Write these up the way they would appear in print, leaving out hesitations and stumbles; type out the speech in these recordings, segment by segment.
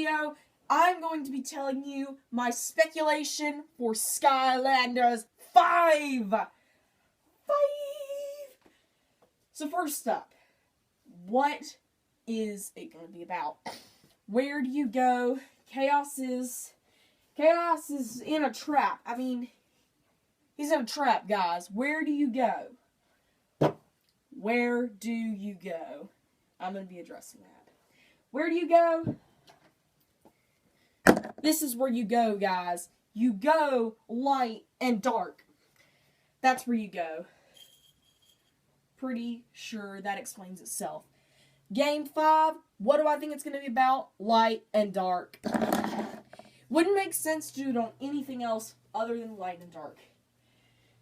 video, I'm going to be telling you my speculation for Skylanders 5. So first up, what is it going to be about? Where do you go? Chaos is in a trap. I mean, he's in a trap, guys. Where do you go? Where do you go? I'm going to be addressing that. Where do you go? This is where you go, guys. You go light and dark. That's where you go. Pretty sure that explains itself. Game 5, what do I think it's going to be about? Light and dark. Wouldn't make sense to do it on anything else other than light and dark.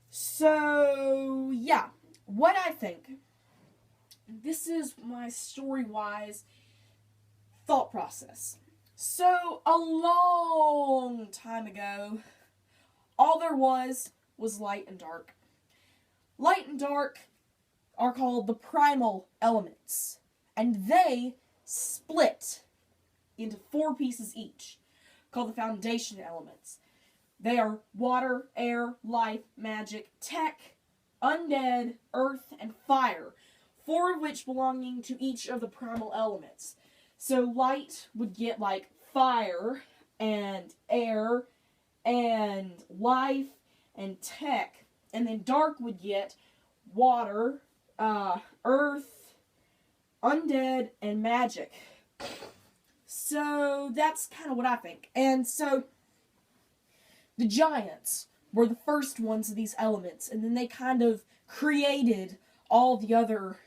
So, yeah. What I think, this is my story-wise thought process. So, a long time ago, all there was light and dark. Light and dark are called the primal elements, and they split into 4 pieces each, called the foundation elements. They are water, air, life, magic, tech, undead, earth, and fire, 4 of which belonging to each of the primal elements. So light would get like fire and air and life and tech, and then dark would get water, earth, undead, and magic. So that's kind of what I think. And so the giants were the first ones of these elements, and then they kind of created all the other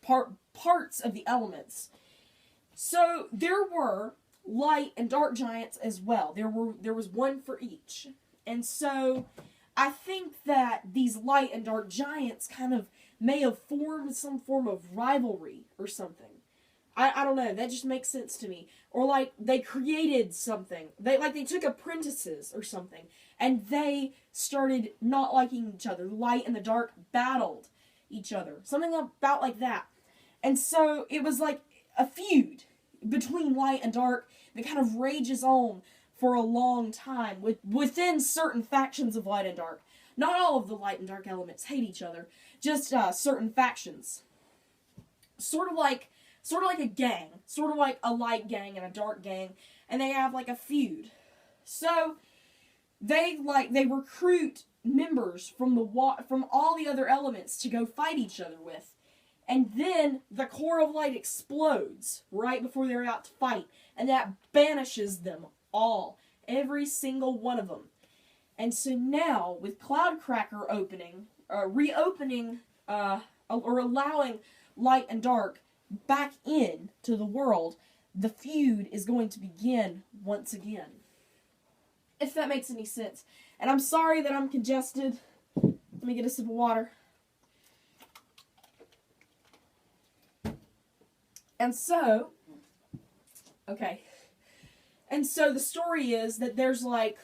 parts of the elements. So there were light and dark giants as well. There was one for each. And so I think that these light and dark giants kind of may have formed some form of rivalry or something. I don't know, that just makes sense to me. Or like they created something. They took apprentices or something, and they started not liking each other. The light and the dark battled each other. Something about like that. And so it was like a feud between light and dark that kind of rages on for a long time within certain factions of light and dark. Not all of the light and dark elements hate each other, just certain factions. Sort of like a gang, sort of like a light gang and a dark gang, and they have like a feud. So they recruit members from all the other elements to go fight each other with. And then the core of light explodes right before they're out to fight, and that banishes them all, every single one of them. And so now, with Cloudcracker reopening, or allowing light and dark back in to the world, the feud is going to begin once again. If that makes any sense. And I'm sorry that I'm congested. Let me get a sip of water. And so, okay. And so the story is that there's like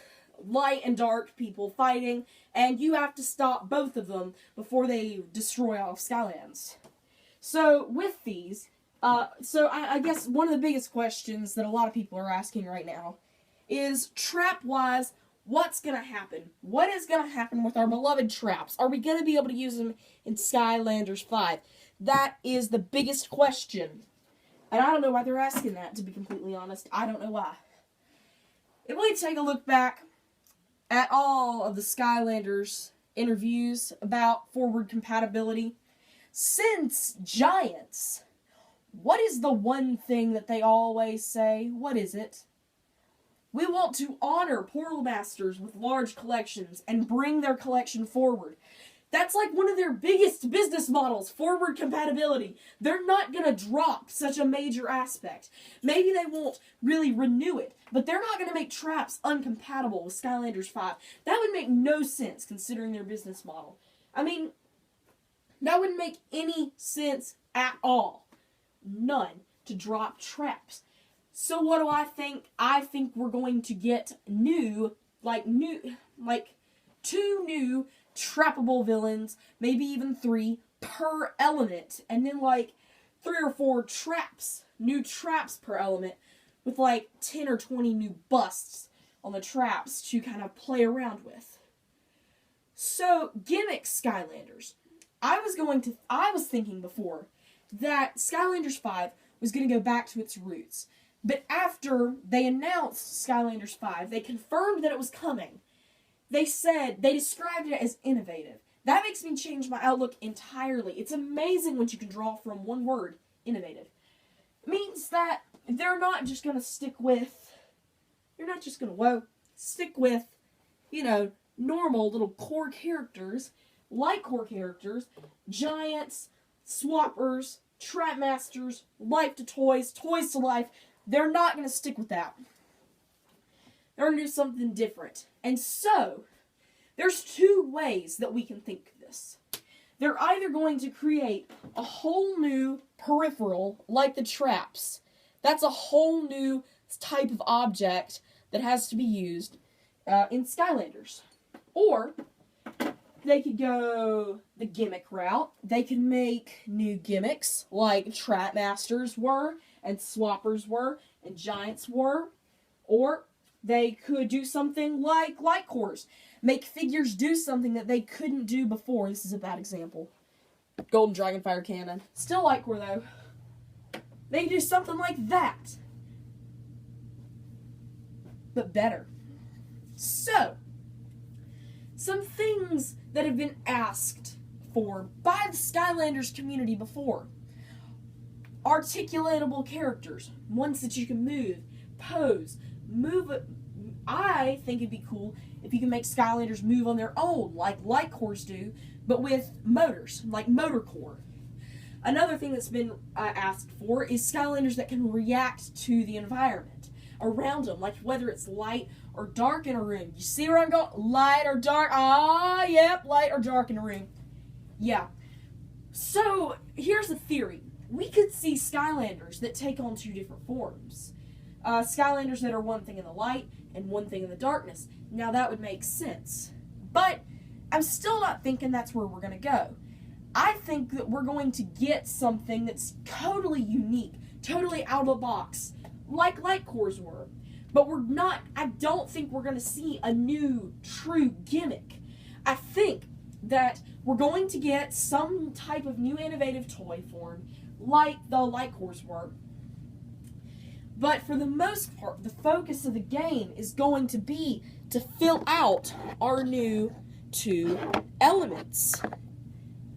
light and dark people fighting, and you have to stop both of them before they destroy all of Skylands. So with these, I guess one of the biggest questions that a lot of people are asking right now is, trap-wise, what's going to happen? What is going to happen with our beloved traps? Are we going to be able to use them in Skylanders 5? That is the biggest question. And I don't know why they're asking that, to be completely honest. I don't know why. If we take a look back at all of the Skylanders interviews about forward compatibility, since Giants, what is the one thing that they always say? What is it? We want to honor Portal Masters with large collections and bring their collection forward. That's like one of their biggest business models, forward compatibility. They're not going to drop such a major aspect. Maybe they won't really renew it, but they're not going to make traps uncompatible with Skylanders 5. That would make no sense considering their business model. I mean, that wouldn't make any sense at all. None, to drop traps. So what do I think? I think we're going to get two new trappable villains, maybe even 3 per element, and then like 3 or 4 traps, new traps per element, with like 10 or 20 new busts on the traps to kind of play around with. So, gimmick Skylanders. I was thinking before that Skylanders 5 was going to go back to its roots. But after they announced Skylanders 5, they confirmed that it was coming. They described it as innovative. That makes me change my outlook entirely. It's amazing what you can draw from one word, innovative. It means that they're not just going to stick with, normal little core characters, light core characters, giants, swappers, trap masters, life to toys, toys to life. They're not going to stick with that. They're going to do something different. And so, there's two ways that we can think of this. They're either going to create a whole new peripheral, like the traps. That's a whole new type of object that has to be used in Skylanders. Or, they could go the gimmick route. They could make new gimmicks, like Trap Masters were, and Swappers were, and Giants were. Or, they could do something like Light Cores. Make figures do something that they couldn't do before. This is a bad example. Golden Dragon Fire Cannon. Still Light Core, though. They can do something like that. But better. So, some things that have been asked for by the Skylanders community before. Articulatable characters. Ones that you can move, pose, move. I think it'd be cool if you can make Skylanders move on their own, like Light Cores do, but with motors, like Motor Core. Another thing that's been asked for is Skylanders that can react to the environment around them, like whether it's light or dark in a room. You see where I'm going? Light or dark? Ah, yep, light or dark in a room. Yeah. So, here's a theory. We could see Skylanders that take on two different forms. Skylanders that are one thing in the light and one thing in the darkness. Now, that would make sense. But I'm still not thinking that's where we're going to go. I think that we're going to get something that's totally unique, totally out of the box, like Light Cores were. But I don't think we're going to see a new, true gimmick. I think that we're going to get some type of new innovative toy form, like the Light Cores were. But for the most part, the focus of the game is going to be to fill out our new two elements.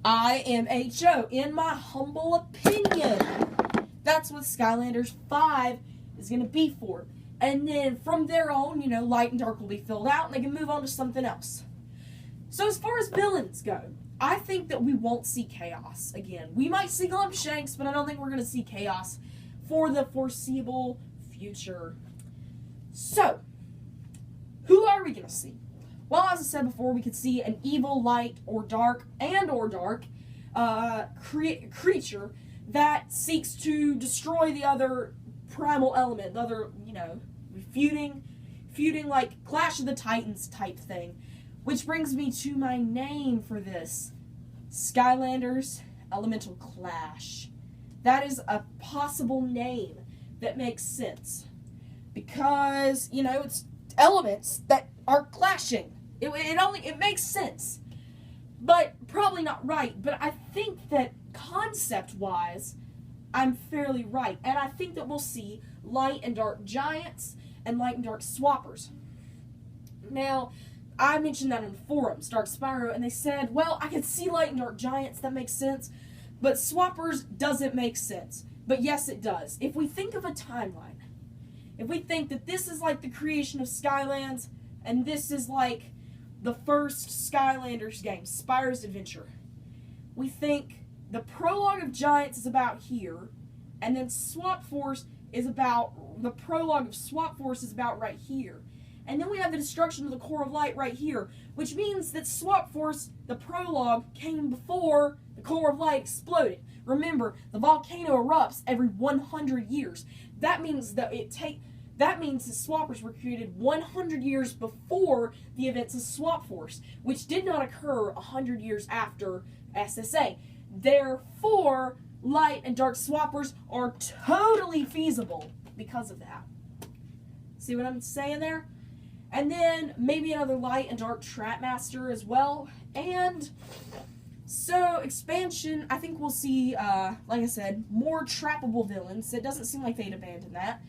IMHO, in my humble opinion. That's what Skylanders 5 is going to be for. And then from there on, light and dark will be filled out and they can move on to something else. So as far as villains go, I think that we won't see Chaos again. We might see Glumshanks, but I don't think we're going to see Chaos for the foreseeable future. So, who are we going to see? Well, as I said before, we could see an evil, light, or dark, creature that seeks to destroy the other primal element, the other, feuding like Clash of the Titans type thing. Which brings me to my name for this. Skylanders Elemental Clash. That is a possible name that makes sense. Because, it's elements that are clashing. It makes sense. But probably not right. But I think that concept-wise, I'm fairly right. And I think that we'll see light and dark giants and light and dark swappers. Now, I mentioned that in the forums, Dark Spyro, and they said, well, I can see light and dark giants, that makes sense. But swappers doesn't make sense. But yes, it does. If we think of a timeline, if we think that this is like the creation of Skylands, and this is like the first Skylanders game, Spyro's Adventure, we think the prologue of Giants is about here, and then Swap Force is about, the prologue of Swap Force is about right here. And then we have the destruction of the Core of Light right here, which means that Swap Force, the prologue, came before the Core of Light exploded. Remember, the volcano erupts every 100 years. That means that the Swappers were created 100 years before the events of Swap Force, which did not occur 100 years after SSA. Therefore, light and dark Swappers are totally feasible because of that. See what I'm saying there? And then maybe another light and dark trap master as well. And so expansion, I think we'll see, like I said, more trappable villains. It doesn't seem like they'd abandon that.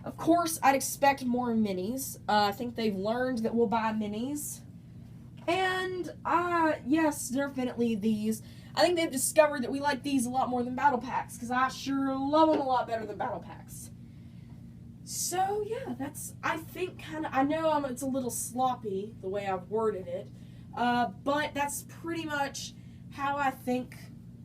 Of course, I'd expect more minis. I think they've learned that we'll buy minis. And, yes, definitely these. I think they've discovered that we like these a lot more than battle packs, because I sure love them a lot better than battle packs. So, yeah, that's, I think, kind of, I know it's a little sloppy, the way I've worded it, but that's pretty much how I think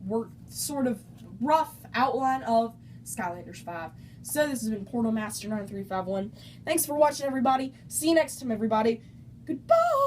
we're sort of rough outline of Skylanders 5. So, this has been Portal Master 9351. Thanks for watching, everybody. See you next time, everybody. Goodbye!